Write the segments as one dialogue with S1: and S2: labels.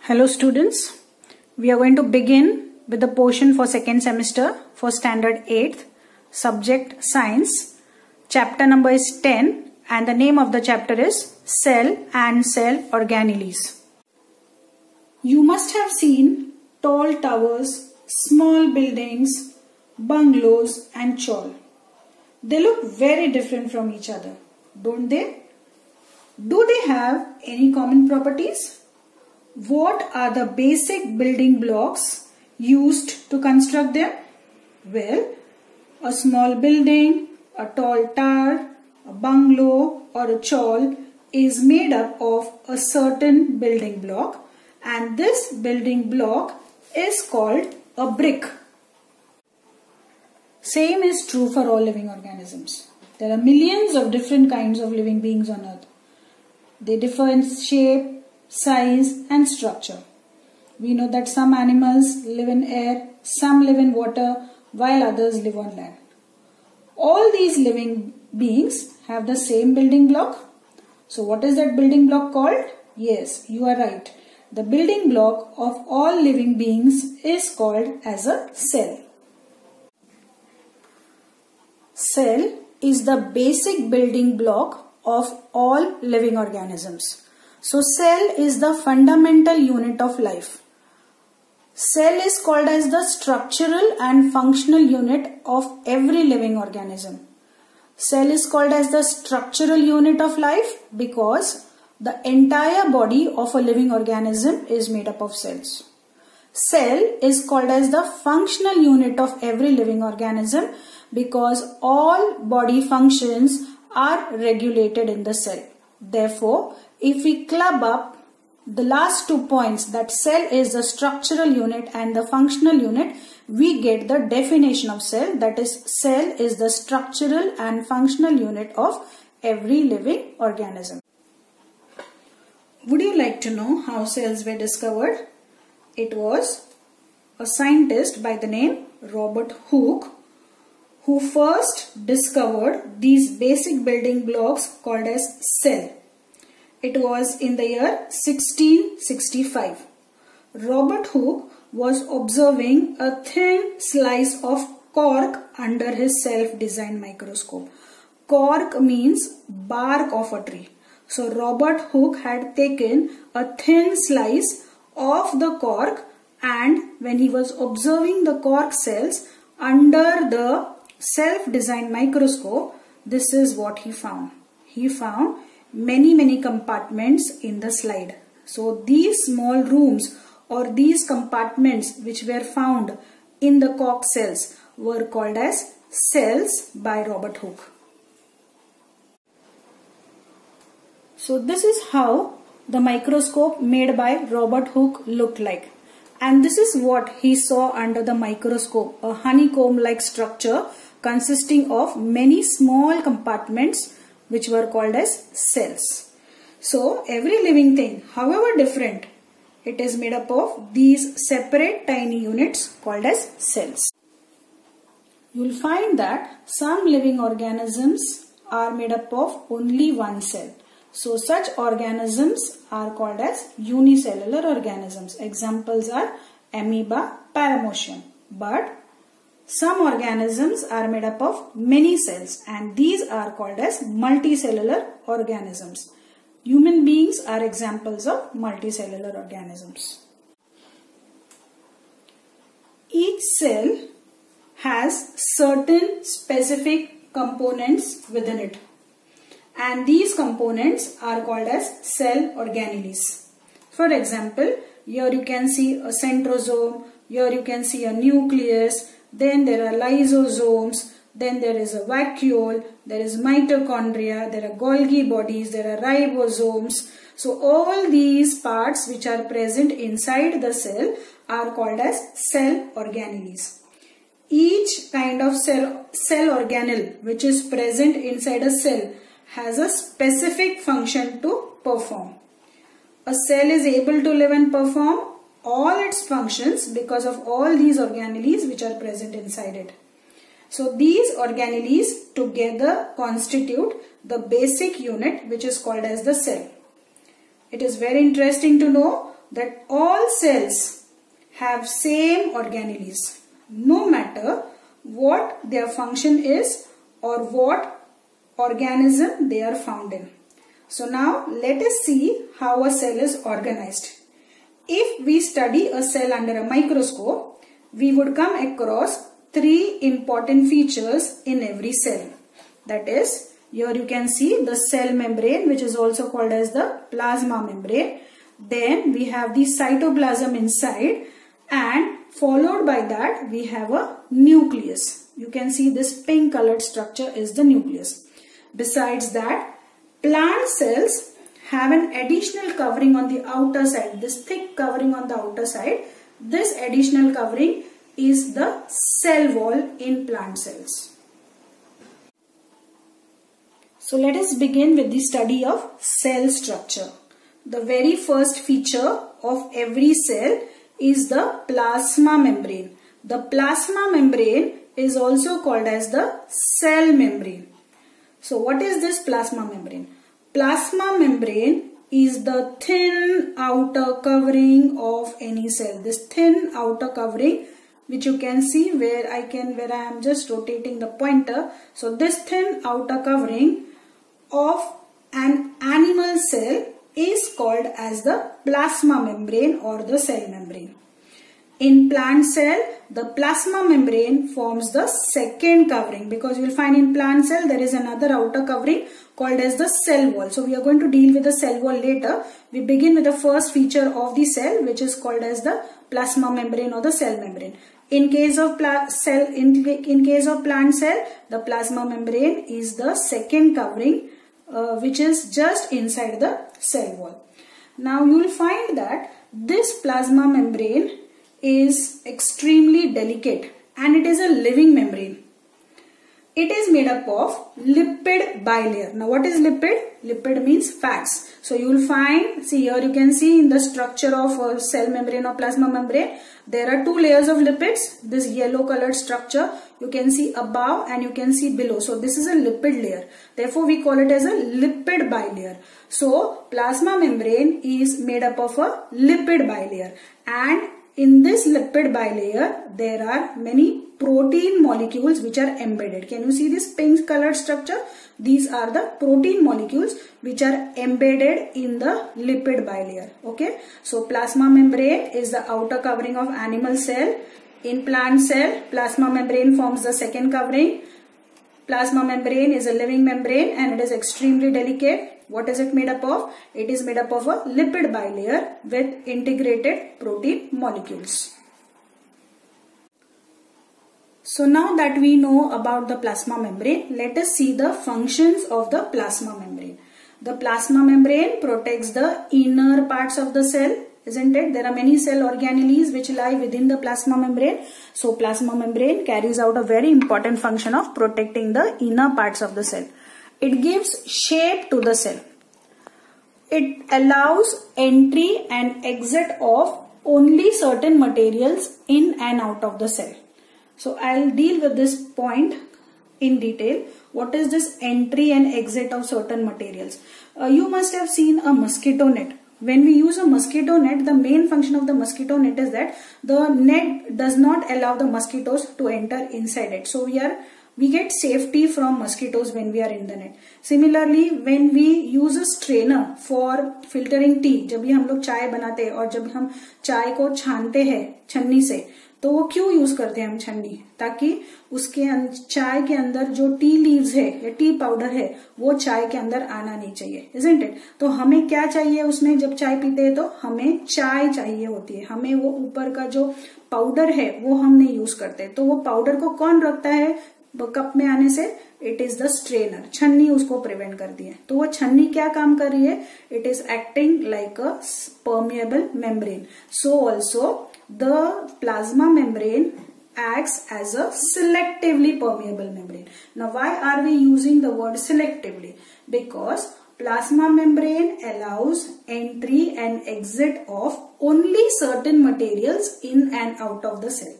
S1: Hello students, we are going to begin with the portion for second semester for standard 8th, subject science. Chapter number is 10 and the name of the chapter is Cell and Cell Organelles. You must have seen tall towers, small buildings, bungalows and chawl. They look very different from each other, don't they? Do they have any common properties? What are the basic building blocks used to construct them? Well, a small building, a tall tower, a bungalow or a chawl is made up of a certain building block, and this building block is called a brick. Same is true for all living organisms. There are millions of different kinds of living beings on earth. They differ in shape, size and structure. We know that some animals live in air, some live in water, while others live on land. All these living beings have the same building block. So what is that building block called? Yes, you are right. The building block of all living beings is called as a cell. Cell is the basic building block of all living organisms. So cell is the fundamental unit of life. Cell is called as the structural and functional unit of every living organism. Cell is called as the structural unit of life because the entire body of a living organism is made up of cells. Cell is called as the functional unit of every living organism because all body functions are regulated in the cell. Therefore, if we club up the last 2 points, that cell is the structural unit and the functional unit, we get the definition of cell, that is, cell is the structural and functional unit of every living organism. Would you like to know how cells were discovered? It was a scientist by the name Robert Hooke who first discovered these basic building blocks called as cell. It was in the year 1665. Robert Hooke was observing a thin slice of cork under his self-designed microscope. Cork means bark of a tree. So Robert Hooke had taken a thin slice of the cork, and when he was observing the cork cells under the self-designed microscope, this is what he found. He found many compartments in the slide. So these small rooms or these compartments which were found in the cork cells were called as cells by Robert Hooke. So this is how the microscope made by Robert Hooke looked like. And this is what he saw under the microscope, a honeycomb-like structure consisting of many small compartments which were called as cells. So every living thing, however different, it is made up of these separate tiny units called as cells. You will find that some living organisms are made up of only one cell. So such organisms are called as unicellular organisms. Examples are amoeba, paramecium. But some organisms are made up of many cells, and these are called as multicellular organisms. Human beings are examples of multicellular organisms. Each cell has certain specific components within it, and these components are called as cell organelles. For example, here you can see a centrosome, here you can see a nucleus, then there are lysosomes, then there is a vacuole, there is mitochondria, there are Golgi bodies, there are ribosomes. So all these parts which are present inside the cell are called as cell organelles. Each kind of cell organelle which is present inside a cell has a specific function to perform. A cell is able to live and perform all its functions because of all these organelles which are present inside it. So these organelles together constitute the basic unit which is called as the cell. It is very interesting to know that all cells have same organelles, no matter what their function is or what organism they are found in. So now let us see how a cell is organized. If we study a cell under a microscope, we would come across three important features in every cell. That is, here you can see the cell membrane, which is also called as the plasma membrane. Then we have the cytoplasm inside, and followed by that we have a nucleus. You can see this pink colored structure is the nucleus. Besides that, plant cells have an additional covering on the outer side, this thick covering on the outer side. This additional covering is the cell wall in plant cells. So let us begin with the study of cell structure. The very first feature of every cell is the plasma membrane. The plasma membrane is also called as the cell membrane. So what is this plasma membrane? Plasma membrane is the thin outer covering of any cell. This thin outer covering, which you can see where I am just rotating the pointer. So this thin outer covering of an animal cell is called as the plasma membrane or the cell membrane. In plant cell, the plasma membrane forms the second covering, because you will find in plant cell there is another outer covering called as the cell wall. So we are going to deal with the cell wall later. We begin with the first feature of the cell, which is called as the plasma membrane or the cell membrane. In case of plant cell, the plasma membrane is the second covering, which is just inside the cell wall. Now you will find that this plasma membrane is extremely delicate and it is a living membrane. It is made up of lipid bilayer. Now what is lipid? Lipid means fats. So you will find, see here you can see in the structure of a cell membrane or plasma membrane, there are two layers of lipids. This yellow colored structure you can see above and you can see below. So this is a lipid layer. Therefore we call it as a lipid bilayer. So plasma membrane is made up of a lipid bilayer, and in this lipid bilayer there are many protein molecules which are embedded. Can you see this pink colored structure? These are the protein molecules which are embedded in the lipid bilayer. Okay, so plasma membrane is the outer covering of animal cell. In plant cell, plasma membrane forms the second covering. Plasma membrane is a living membrane and it is extremely delicate. What is it made up of? It is made up of a lipid bilayer with integrated protein molecules. So now that we know about the plasma membrane, let us see the functions of the plasma membrane. The plasma membrane protects the inner parts of the cell, isn't it? There are many cell organelles which lie within the plasma membrane. So plasma membrane carries out a very important function of protecting the inner parts of the cell. It gives shape to the cell. It allows entry and exit of only certain materials in and out of the cell. So I'll deal with this point in detail. What is this entry and exit of certain materials? You must have seen a mosquito net. When we use a mosquito net, the main function of the mosquito net is that the net does not allow the mosquitoes to enter inside it. So we get safety from mosquitoes when we are in the net. Similarly, when we use a strainer for filtering tea, जब भी हम लोग चाय बनाते हैं और जब हम चाय को छानते हैं छन्नी से, तो वो क्यों यूज करते हैं हम छन्नी? ताकि उसके चाय के अंदर जो टी लीव्स है या टी पाउडर है वो चाय के अंदर आना नहीं चाहिए, isn't it? तो हमें क्या चाहिए उसमें? जब चाय पीते हैं तो हमें चाय चाहिए होती है, हमें वो ऊपर का जो पाउडर है वो हम नहीं यूज करते. तो वो पाउडर को कौन रखता है कप में आने से? It is the strainer. छन्नी उसको प्रिवेंट करती है. तो वो छन्नी क्या काम कर रही है? It is acting like a permeable membrane. So also the plasma membrane acts as a selectively permeable membrane. Now why are we using the word selectively? Because plasma membrane allows entry and exit of only certain materials in and out of the cell.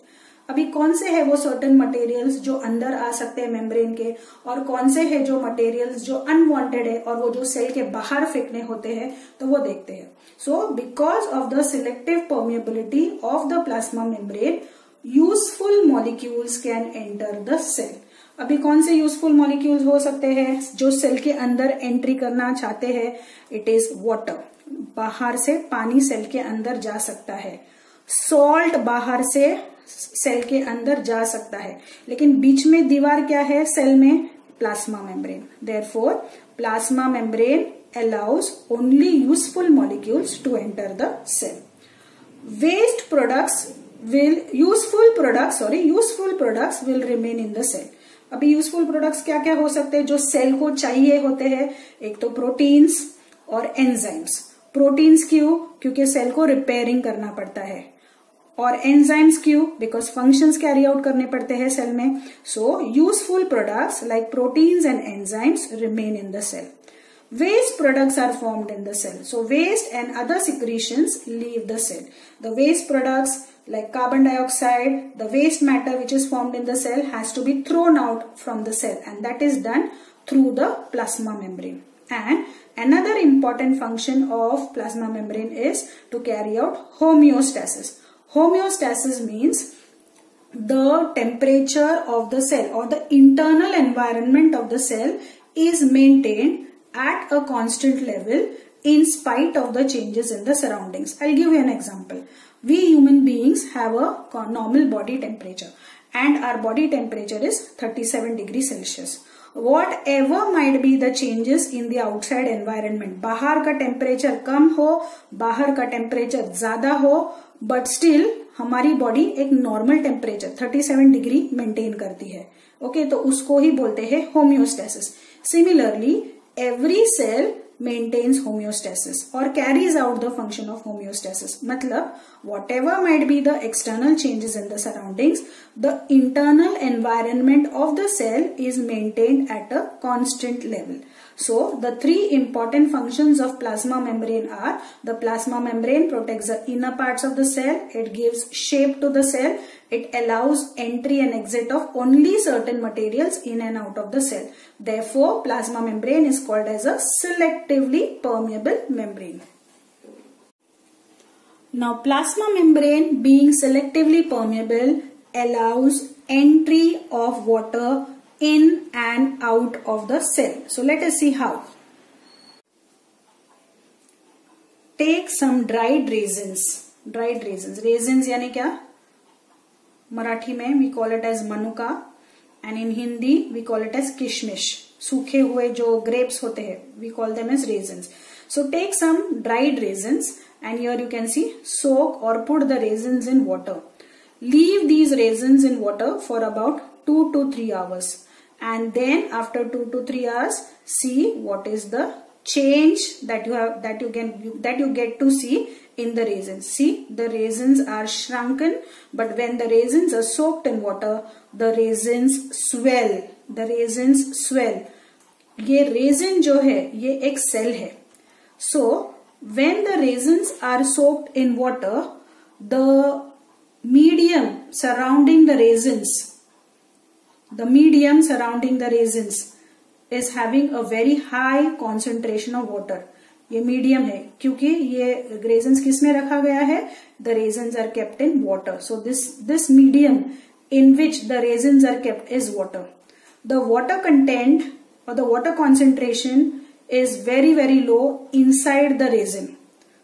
S1: अभी कौन से है वो certain materials जो अंदर आ सकते हैं membrane के, और कौन से है जो मटेरियल्स जो अनवांटेड है और वो जो सेल के बाहर फेंकने होते हैं, तो वो देखते हैं. So because of the selective permeability of the plasma membrane, useful molecules can enter the cell. अभी कौन से यूजफुल मॉलिक्यूल्स हो सकते हैं जो सेल के अंदर एंट्री करना चाहते हैं? It is water. बाहर से पानी सेल के अंदर जा सकता है. सॉल्ट बाहर से सेल के अंदर जा सकता है, लेकिन बीच में दीवार क्या है सेल में? Plasma membrane. Therefore plasma membrane allows only useful molecules to enter the cell. Useful products will remain in the cell. अभी यूजफुल प्रोडक्ट्स क्या क्या हो सकते हैं जो सेल को चाहिए होते हैं? एक तो प्रोटीन्स और एंजाइम्स. प्रोटीन्स क्यों? क्योंकि सेल को रिपेयरिंग करना पड़ता है. और एंजाइम्स क्यों? बिकॉज फंक्शंस कैरी आउट करने पड़ते हैं सेल में. So useful products like proteins and enzymes remain in the cell. Waste products are formed in the cell. So waste and other secretions leave the cell. The waste products like carbon dioxide, the waste matter which is formed in the cell has to be thrown out from the cell, and that is done through the plasma membrane. And another important function of plasma membrane is to carry out homeostasis. Homeostasis means the temperature of the cell or the internal environment of the cell is maintained at a constant level in spite of the changes in the surroundings. I'll give you an example. We human beings have a normal body temperature, and our body temperature is 37 degrees Celsius. Whatever might be the changes in the outside environment, बाहर का temperature कम हो, बाहर का temperature ज्यादा हो, but still हमारी body एक normal temperature 37 degree maintain करती है. ओके, तो उसको ही बोलते हैं homeostasis. Similarly every cell maintains homeostasis or carries out the function of homeostasis. मतलब whatever might be the external changes in the surroundings, the internal environment of the cell is maintained at a constant level. So the three important functions of plasma membrane are: the plasma membrane protects the inner parts of the cell, it gives shape to the cell, it allows entry and exit of only certain materials in and out of the cell. Therefore, plasma membrane is called as a selectively permeable membrane. Now, plasma membrane being selectively permeable allows entry of water in and out of the cell. So, let us see how. Take some dried raisins. Dried raisins. Raisins यानी क्या? मराठी में we call it as manuka, and in Hindi we call it as kishmish. सूखे हुए जो grapes होते हैं, we call them as raisins. So take some dried raisins, and here you can see soak or put the raisins in water. Leave these raisins in water for about 2 to 3 hours, and then after 2 to 3 hours, see what is the change that you get to see in the raisins. See, the raisins are shrunken, but when the raisins are soaked in water, the raisins swell. The raisins swell. ये raisin जो है ये एक cell है. So when the raisins are soaked in water, the medium surrounding the raisins is having a very high concentration of water. ये medium है क्योंकि ये रेजन्स किस में रखा गया है? The raisins are kept in water. So this medium in which the raisins are kept is water. The water content और the water concentration is very low inside the resin.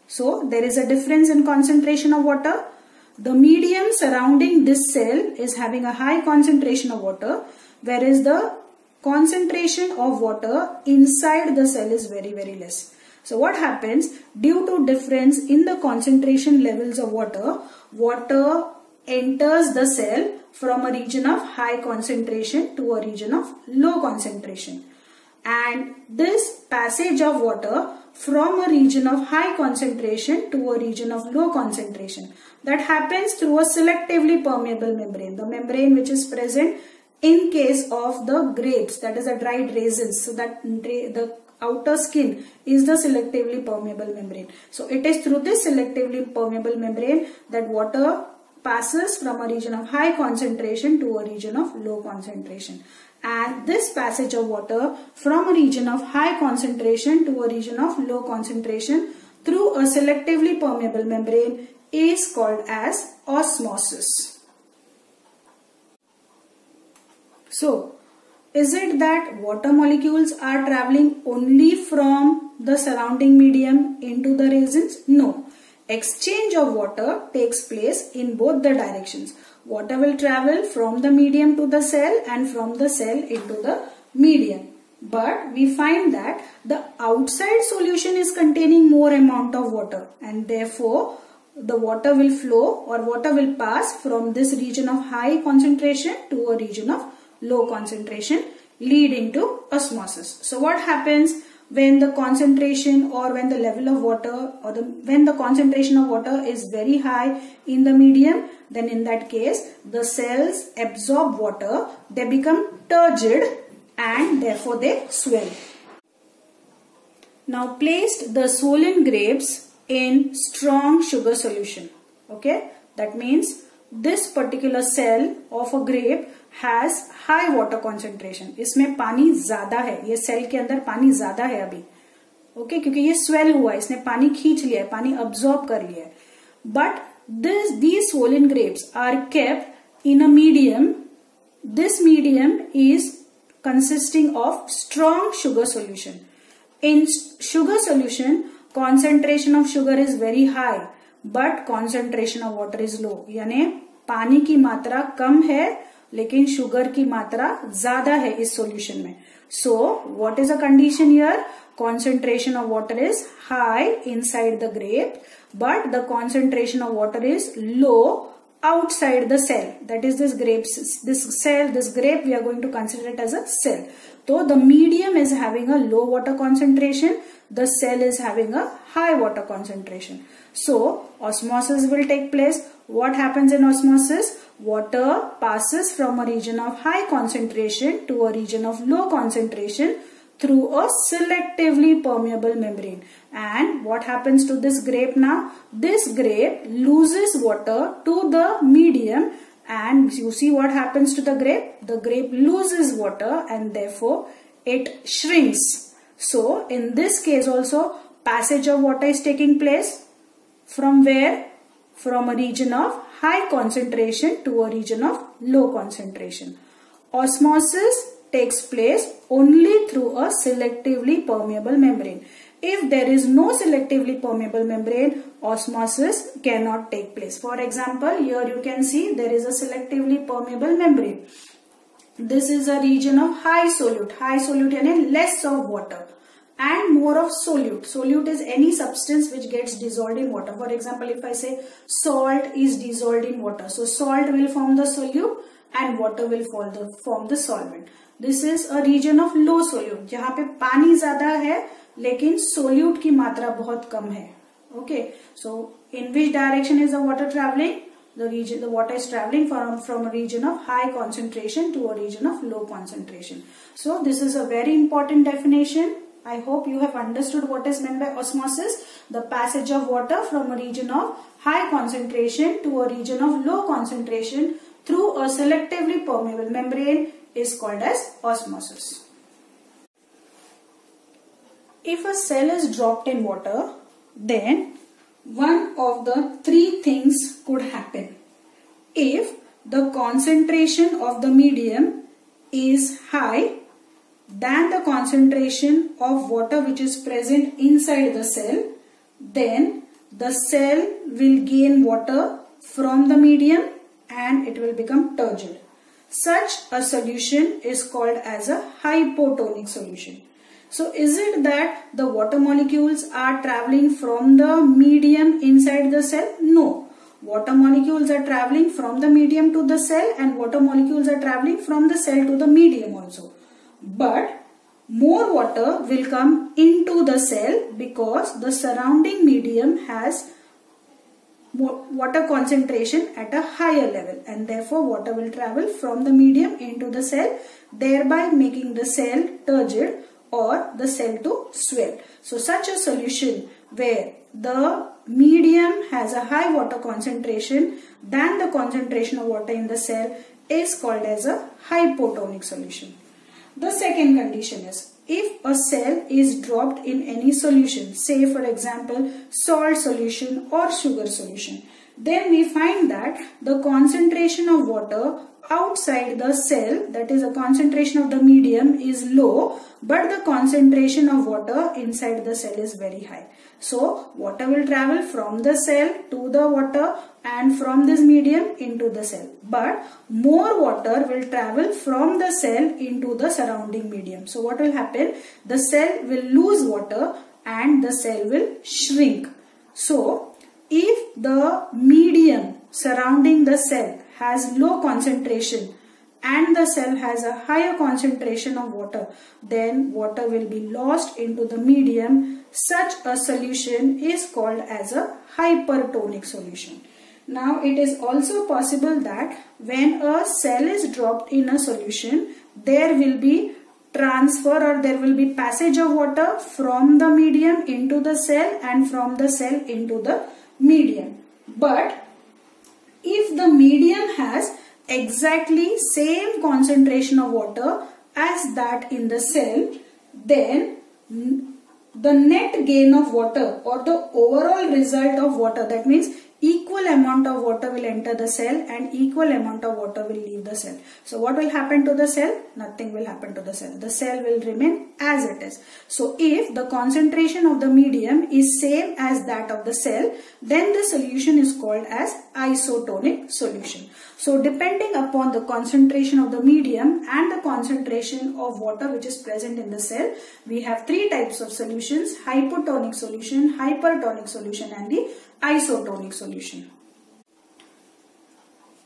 S1: So there is a difference in concentration of water. The medium surrounding this cell is having a high concentration of water, whereas the concentration of water inside the cell is very less. So what happens? Due to difference in the concentration levels of water, water enters the cell from a region of high concentration to a region of low concentration. And this passage of water from a region of high concentration to a region of low concentration, that happens through a selectively permeable membrane, the membrane which is present in case of the grapes, that is the dried raisins. So that the outer skin is the selectively permeable membrane. So it is through this selectively permeable membrane that water passes from a region of high concentration to a region of low concentration. And this passage of water from a region of high concentration to a region of low concentration through a selectively permeable membrane is called as osmosis. So, is it that water molecules are traveling only from the surrounding medium into the resins? No. Exchange of water takes place in both the directions. Water will travel from the medium to the cell and from the cell into the medium. But we find that the outside solution is containing more amount of water, and therefore the water will flow or water will pass from this region of high concentration to a region of low concentration, leading to osmosis. So what happens when the concentration or when the level of water or when the concentration of water is very high in the medium? Then in that case the cells absorb water, they become turgid and therefore they swell. Now place the swollen grapes in strong sugar solution. Okay, that means this particular cell of a grape has high water concentration. इसमें पानी ज्यादा है, ये cell के अंदर पानी ज्यादा है अभी. ओके, क्योंकि ये स्वेल हुआ है, इसने पानी खींच लिया है, पानी अब्सॉर्ब कर लिया है. But these swollen grapes are kept in a medium. This medium is consisting of strong sugar solution. In sugar solution, concentration of sugar is very high, but concentration of water is low. यानी पानी की मात्रा कम है लेकिन sugar की मात्रा ज्यादा है इस सॉल्यूशन में. So what is the condition here? Concentration of water is high inside the grape, but the concentration of water is low outside the cell. That is this grape we are going to consider it as a cell. So the medium is having a low water concentration, the cell is having a high water concentration. So osmosis will take place. What happens in osmosis? Water passes from a region of high concentration to a region of low concentration through a selectively permeable membrane. And what happens to this grape now? This grape loses water to the medium, and you see what happens to the grape? The grape loses water and therefore it shrinks. So in this case also passage of water is taking place from where? From a region of high concentration to a region of low concentration. Osmosis takes place only through a selectively permeable membrane. If there is no selectively permeable membrane, osmosis cannot take place. For example, here you can see there is a selectively permeable membrane. This is a region of high solute. High solute means less of water and more of solute. Solute is any substance which gets dissolved in water. For example, if I say salt is dissolved in water, so salt will form the solute and water will form the solvent. This is a region of low solute, जहाँ पे पानी ज्यादा है लेकिन solute की मात्रा बहुत कम है. Okay, so in which direction is the water traveling? The water is traveling from a region of high concentration to a region of low concentration. So this is a very important definition. I hope you have understood what is meant by osmosis. The passage of water from a region of high concentration to a region of low concentration through a selectively permeable membrane is called as osmosis. If a cell is dropped in water, then one of the three things could happen. If the concentration of the medium is high than the concentration of water which is present inside the cell, then the cell will gain water from the medium and it will become turgid. Such a solution is called as a hypotonic solution. So is it that the water molecules are traveling from the medium inside the cell? No. Water molecules are traveling from the medium to the cell and water molecules are traveling from the cell to the medium also. But more water will come into the cell because the surrounding medium has water concentration at a higher level, and therefore water will travel from the medium into the cell, thereby making the cell turgid or the cell to swell. So such a solution where the medium has a high water concentration than the concentration of water in the cell is called as a hypotonic solution. The second condition is, if a cell is dropped in any solution, say for example salt solution or sugar solution, then we find that the concentration of water outside the cell, that is the concentration of the medium, is low, but the concentration of water inside the cell is very high. So water will travel from the cell to the water and from this medium into the cell, but more water will travel from the cell into the surrounding medium. So what will happen? The cell will lose water and the cell will shrink. So if the medium surrounding the cell has low concentration and the cell has a higher concentration of water, then water will be lost into the medium. Such a solution is called as a hypertonic solution. Now it is also possible that when a cell is dropped in a solution, there will be transfer or there will be passage of water from the medium into the cell and from the cell into the medium. But if the medium has exactly same concentration of water as that in the cell, then the net gain of water or the overall result of water, that means equal amount of water will enter the cell and equal amount of water will leave the cell. So what will happen to the cell? Nothing will happen to the cell. The cell will remain as it is. So if the concentration of the medium is same as that of the cell, then the solution is called as isotonic solution. So depending upon the concentration of the medium and the concentration of water which is present in the cell, we have three types of solutions: hypotonic solution, hypertonic solution and the isotonic solution.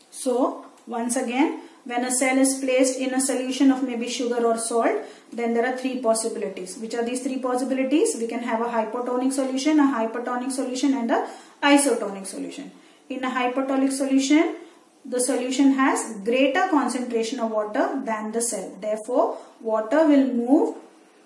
S1: So once again, when a cell is placed in a solution of maybe sugar or salt, then there are three possibilities. Which are these three possibilities? We can have a hypotonic solution, a hypertonic solution and a isotonic solution. In a hypotonic solution, the solution has greater concentration of water than the cell. Therefore, water will move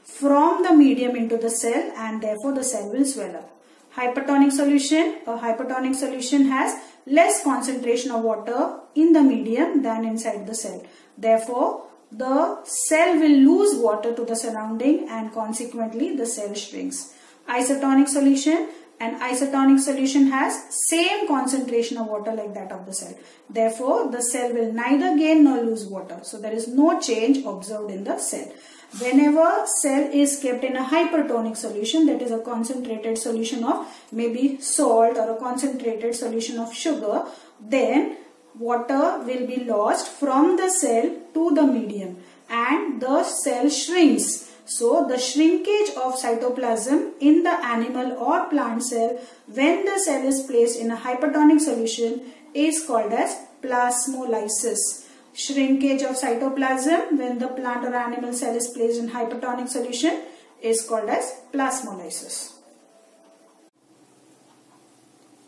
S1: from the medium into the cell and therefore the cell will swell up. Hypertonic solution, a hypertonic solution has less concentration of water in the medium than inside the cell. Therefore, the cell will lose water to the surrounding and consequently the cell shrinks. Isotonic solution, an isotonic solution has same concentration of water like that of the cell. Therefore, the cell will neither gain nor lose water. So, there is no change observed in the cell. Whenever cell is kept in a hypertonic solution, that is a concentrated solution of maybe salt or a concentrated solution of sugar, then water will be lost from the cell to the medium and the cell shrinks. So the shrinkage of cytoplasm in the animal or plant cell when the cell is placed in a hypertonic solution is called as plasmolysis. Shrinkage of cytoplasm when the plant or animal cell is placed in hypertonic solution is called as plasmolysis.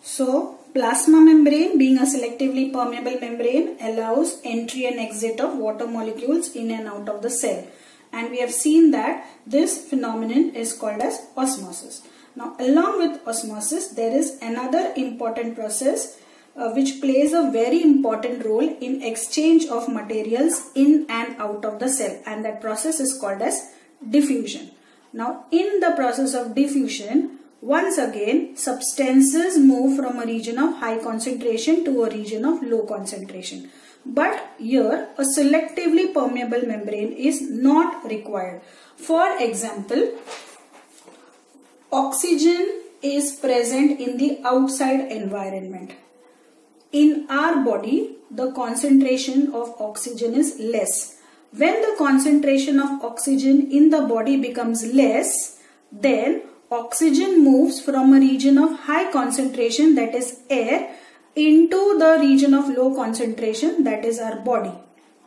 S1: So, plasma membrane, being a selectively permeable membrane, allows entry and exit of water molecules in and out of the cell. And we have seen that this phenomenon is called as osmosis. Now, along with osmosis, there is another important process which plays a very important role in exchange of materials in and out of the cell, and that process is called as diffusion. Now in the process of diffusion, once again substances move from a region of high concentration to a region of low concentration. But here a selectively permeable membrane is not required. For example, oxygen is present in the outside environment. In our body, the concentration of oxygen is less. When the concentration of oxygen in the body becomes less, then oxygen moves from a region of high concentration, that is air, into the region of low concentration, that is our body.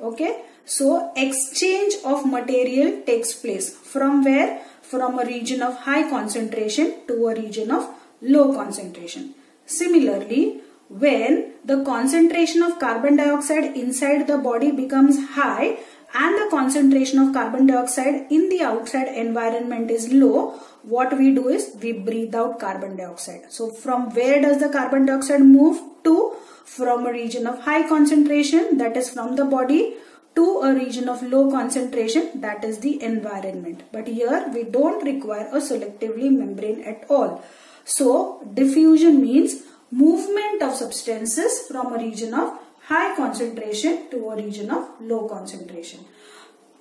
S1: Okay. So, exchange of material takes place. From where? From a region of high concentration to a region of low concentration. Similarly, when the concentration of carbon dioxide inside the body becomes high and the concentration of carbon dioxide in the outside environment is low, what we do is we breathe out carbon dioxide. So from where does the carbon dioxide move to? From a region of high concentration, that is from the body, to a region of low concentration, that is the environment. But here we don't require a selectively membrane at all. So diffusion means movement of substances from a region of high concentration to a region of low concentration.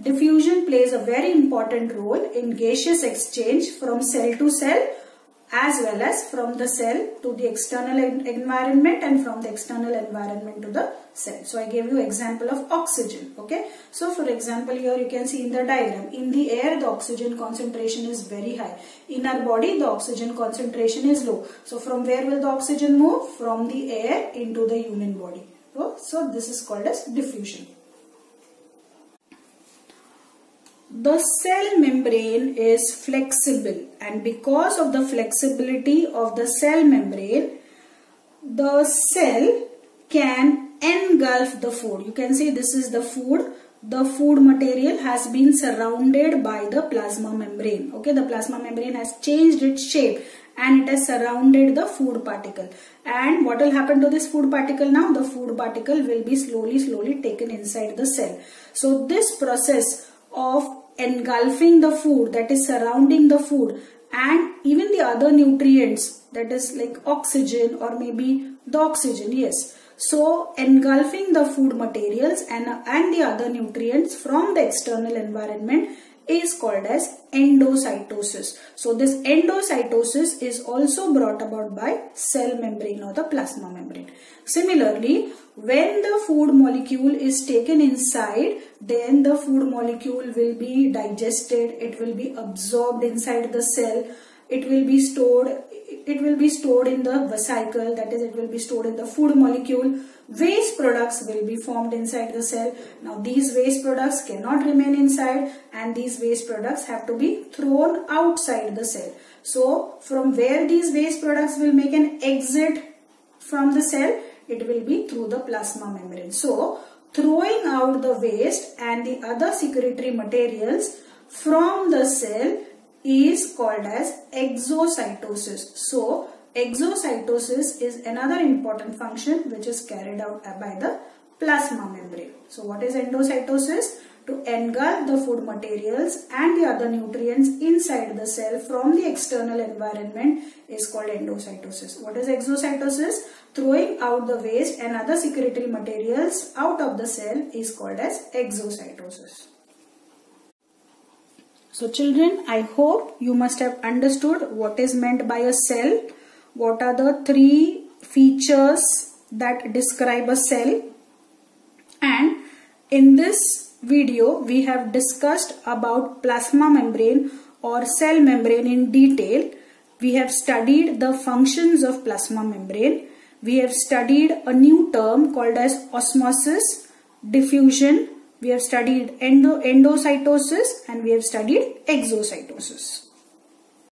S1: Diffusion plays a very important role in gaseous exchange from cell to cell, as well as from the cell to the external environment and from the external environment to the cell. So I gave you example of oxygen. Okay. So for example, here you can see in the diagram, in the air the oxygen concentration is very high. In our body the oxygen concentration is low. So from where will the oxygen move? From the air into the human body. So this is called as diffusion. The cell membrane is flexible, and because of the flexibility of the cell membrane, the cell can engulf the food. You can see this is the food. The food material has been surrounded by the plasma membrane. Okay, the plasma membrane has changed its shape and it has surrounded the food particle. And what will happen to this food particle now? The food particle will be slowly taken inside the cell. So this process of engulfing the food, that is surrounding the food, and even the other nutrients, that is like oxygen or maybe the oxygen, yes. So engulfing the food materials and the other nutrients from the external environment is called as endocytosis. So this endocytosis is also brought about by cell membrane or the plasma membrane. Similarly, when the food molecule is taken inside, then the food molecule will be digested, it will be absorbed inside the cell, it will be stored in the vesicle, that is it will be stored in the food molecule. Waste products will be formed inside the cell. Now these waste products cannot remain inside, and these waste products have to be thrown outside the cell. So from where these waste products will make an exit from the cell? It will be through the plasma membrane. So throwing out the waste and the other secretory materials from the cell is called as exocytosis. So exocytosis is another important function which is carried out by the plasma membrane. So what is endocytosis? To engulf the food materials and the other nutrients inside the cell from the external environment is called endocytosis. What is exocytosis? Throwing out the waste and other secretory materials out of the cell is called as exocytosis. So children, I hope you must have understood what is meant by a cell. What are the three features that describe a cell? And in this video, we have discussed about plasma membrane or cell membrane in detail. We have studied the functions of plasma membrane. We have studied a new term called as osmosis, diffusion. We have studied endocytosis and we have studied exocytosis.